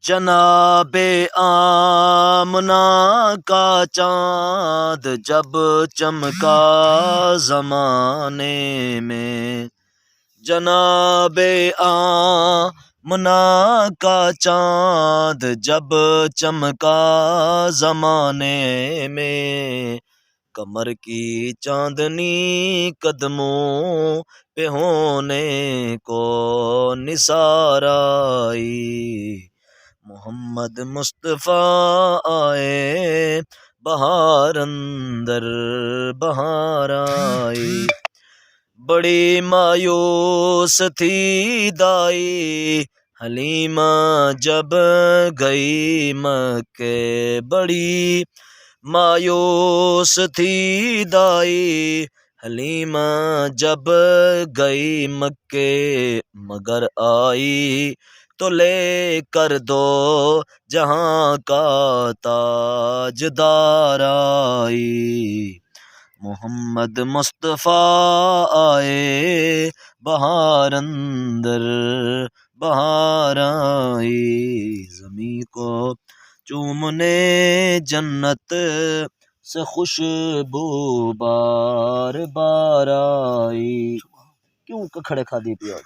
جناب آمنہ کا چاند جب چمکا زمانے میں، جناب آمنہ کا چاند جب چمکا زمانے میں، کمر کی چاندنی قدموں پہ ہونے کو نثار آئی، محمد مصطفیٰ آئے بہار اندر بہار آئی، بڑی مایوس تھی دائی حلیمہ جب گئی مکے، بڑی مایوس تھی دائی حلیمہ جب گئی مکے، مگر آئی تو لے کر دو جہاں کا تاجدار آئی، محمد مصطفیٰ آئے بہار اندر بہار آئی، زمیں کو چومنے جنت سے خوشبو بار بار آئی۔ کیوں ککھڑے کھا دی پیا؟